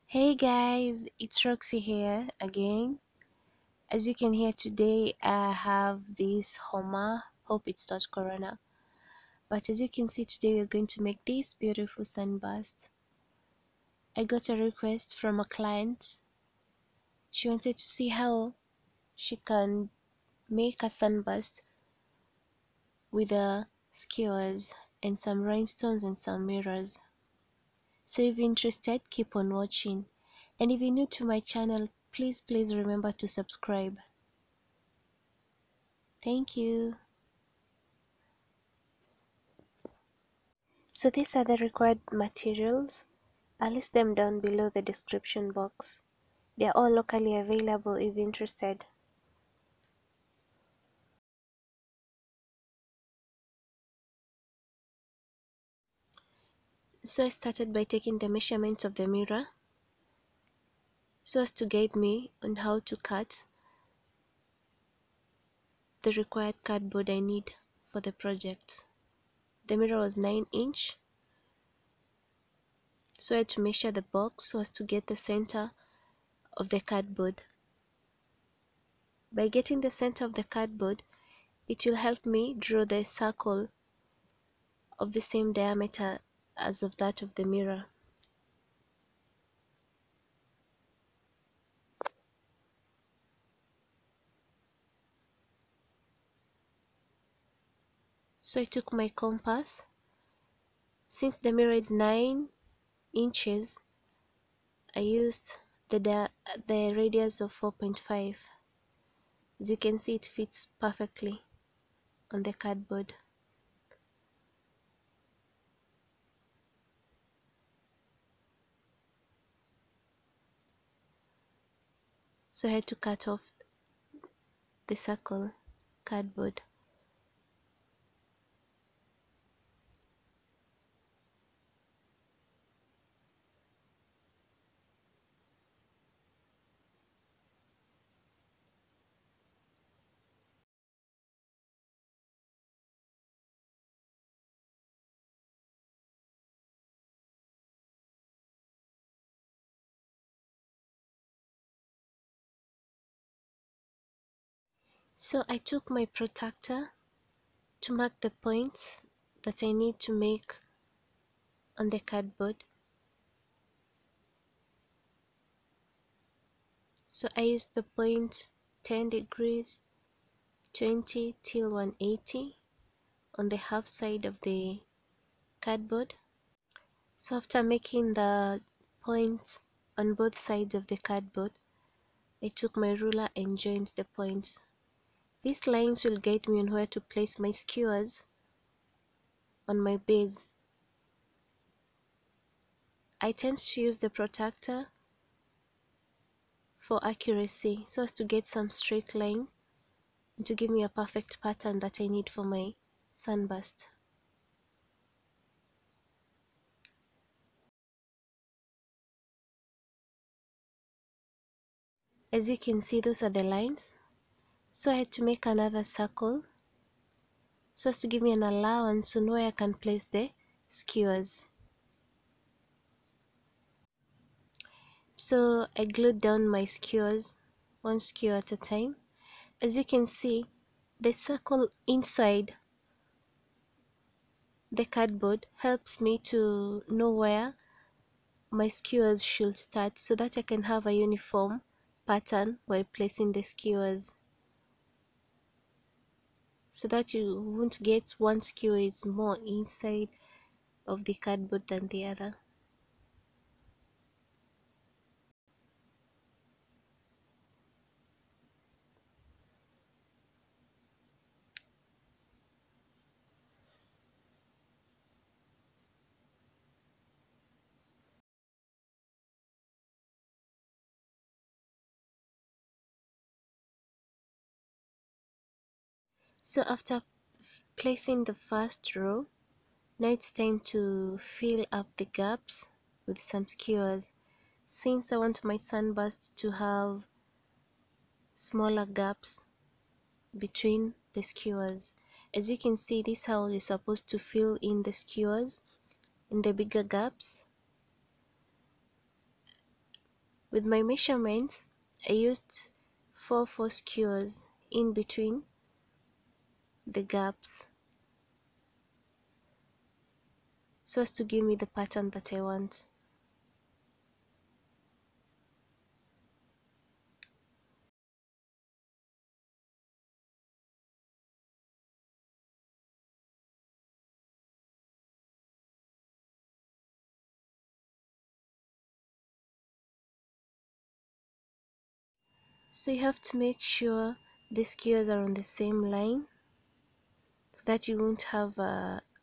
Hey guys, it's Roxy here again. As you can hear today, I have this Homa. Hope it's not Corona. But as you can see today, we're going to make this beautiful sunburst. I got a request from a client. She wanted to see how she can make a sunburst with the skewers and some rhinestones and some mirrors. So if you're interested, keep on watching. And if you're new to my channel, please remember to subscribe. Thank you. So these are the required materials. I'll list them down below the description box. They are all locally available if you're interested. So I started by taking the measurements of the mirror so as to guide me on how to cut the required cardboard I need for the project. The mirror was 9-inch, so I had to measure the box so as to get the center of the cardboard. By getting the center of the cardboard, it will help me draw the circle of the same diameter as of that of the mirror. So I took my compass. Since the mirror is 9 inches, I used the radius of 4.5. As you can see, it fits perfectly on the cardboard. So I had to cut off the circle cardboard. So I took my protractor to mark the points that I need to make on the cardboard. So I used the point 10 degrees, 20 till 180 on the half side of the cardboard. So after making the points on both sides of the cardboard, I took my ruler and joined the points. These lines will guide me on where to place my skewers on my base. I tend to use the protractor for accuracy so as to get some straight line and to give me a perfect pattern that I need for my sunburst. As you can see, those are the lines. So I had to make another circle so as to give me an allowance on where I can place the skewers. So I glued down my skewers, one skewer at a time. As you can see, the circle inside the cardboard helps me to know where my skewers should start so that I can have a uniform pattern while placing the skewers, so that you won't get one skewer is more inside of the cardboard than the other. So after placing the first row, now it's time to fill up the gaps with some skewers. Since I want my sunburst to have smaller gaps between the skewers, as you can see, this is how you're supposed to fill in the skewers in the bigger gaps. With my measurements, I used 4 skewers in between the gaps so as to give me the pattern that I want. So you have to make sure the skewers are on the same line so that you won't have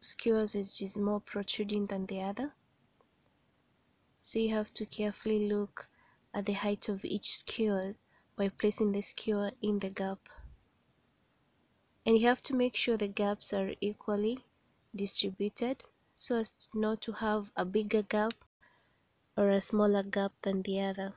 skewers which is more protruding than the other. So you have to carefully look at the height of each skewer by placing the skewer in the gap. And you have to make sure the gaps are equally distributed so as not to have a bigger gap or a smaller gap than the other.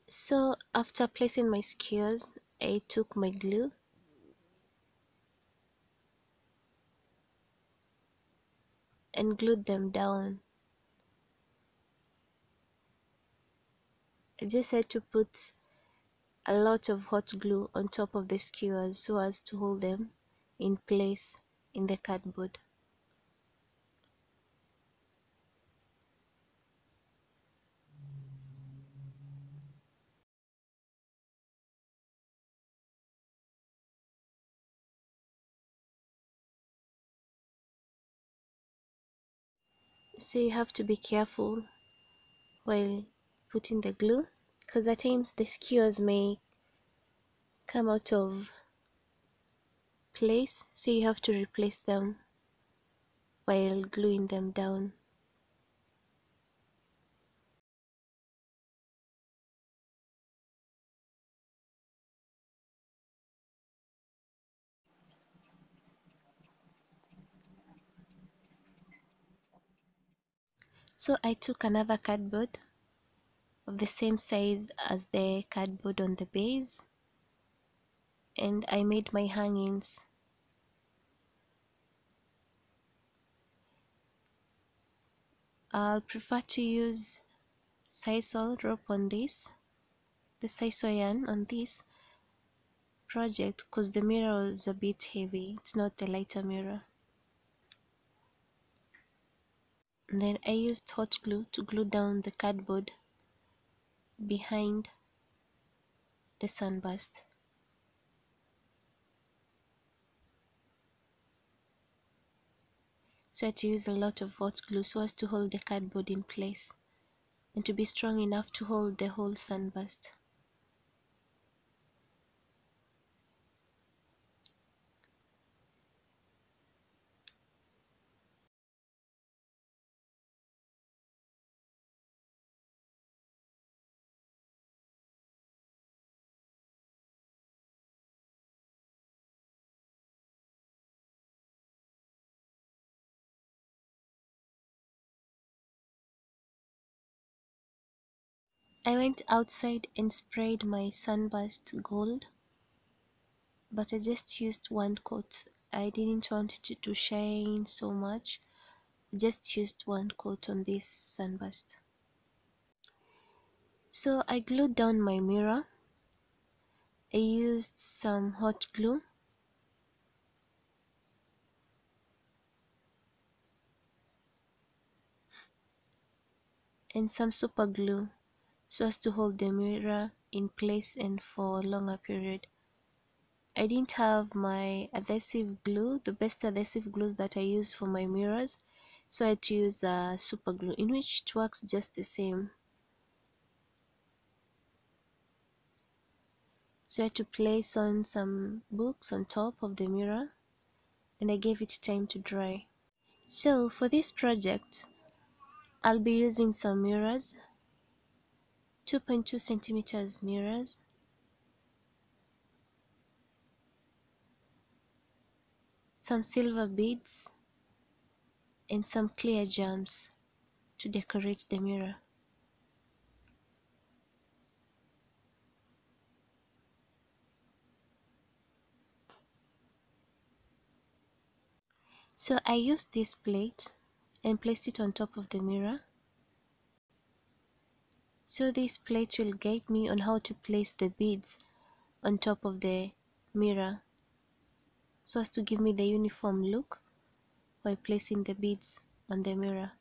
So after placing my skewers, I took my glue and glued them down. I just had to put a lot of hot glue on top of the skewers so as to hold them in place in the cardboard. So you have to be careful while putting the glue, because at times the skewers may come out of place, so you have to replace them while gluing them down. So I took another cardboard of the same size as the cardboard on the base and I made my hangings. I'll prefer to use sisal rope on this, the sisal yarn on this project, because the mirror was a bit heavy. It's not the lighter mirror. And then I used hot glue to glue down the cardboard behind the sunburst. So I had to use a lot of hot glue so as to hold the cardboard in place and to be strong enough to hold the whole sunburst. I went outside and sprayed my sunburst gold, but I just used one coat. I didn't want it to shine so much. I just used one coat on this sunburst. So I glued down my mirror. I used some hot glue and some super glue so as to hold the mirror in place and for a longer period. I didn't have my adhesive glue, the best adhesive glue that I use for my mirrors, so I had to use super glue, in which it works just the same. So I had to place on some books on top of the mirror and I gave it time to dry. So for this project, I'll be using some mirrors, 2.2 centimeters mirrors, some silver beads, and some clear gems to decorate the mirror. So I used this plate and placed it on top of the mirror. So this plate will guide me on how to place the beads on top of the mirror, so as to give me the uniform look while placing the beads on the mirror.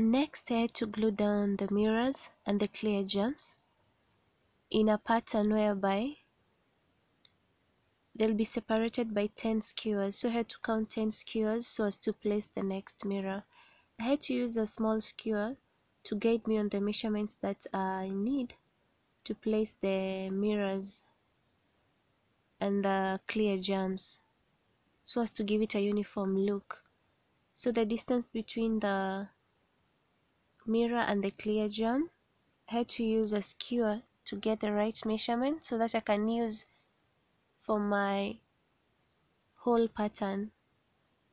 Next, I had to glue down the mirrors and the clear gems in a pattern whereby they'll be separated by 10 skewers. So I had to count 10 skewers so as to place the next mirror. I had to use a small skewer to guide me on the measurements that I need to place the mirrors and the clear gems, so as to give it a uniform look. So the distance between the mirror and the clear gem, I had to use a skewer to get the right measurement so that I can use for my whole pattern,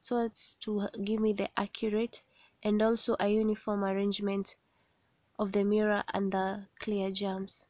so as to give me the accurate and also a uniform arrangement of the mirror and the clear gems.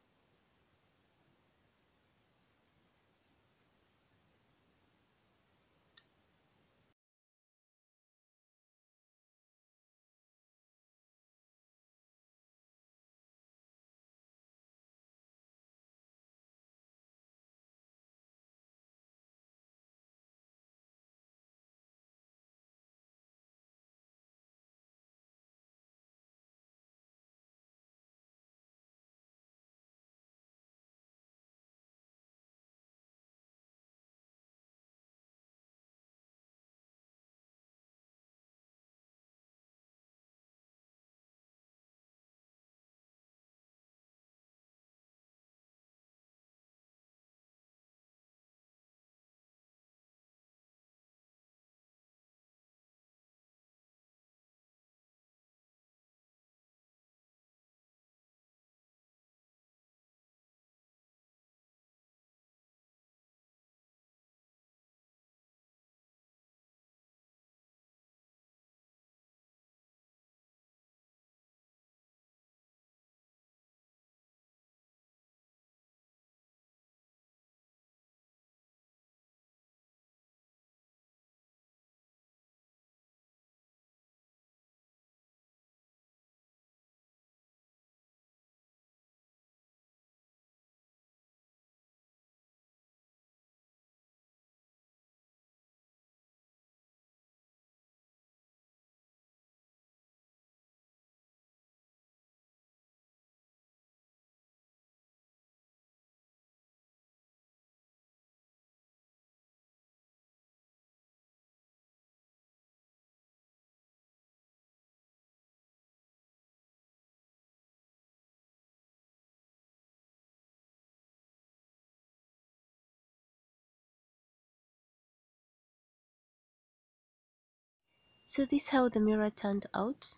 So this is how the mirror turned out.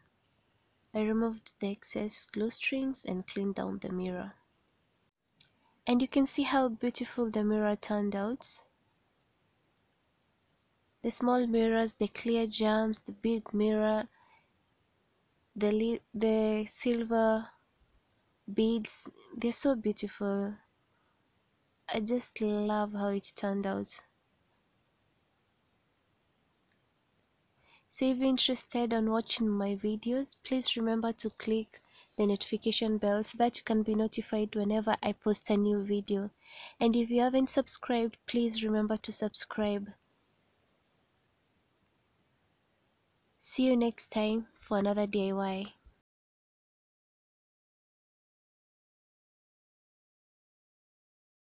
I removed the excess glue strings and cleaned down the mirror. And you can see how beautiful the mirror turned out. The small mirrors, the clear gems, the big mirror, the silver beads, they're so beautiful. I just love how it turned out. So if you're interested on watching my videos, please remember to click the notification bell so that you can be notified whenever I post a new video. And if you haven't subscribed, please remember to subscribe. See you next time for another DIY.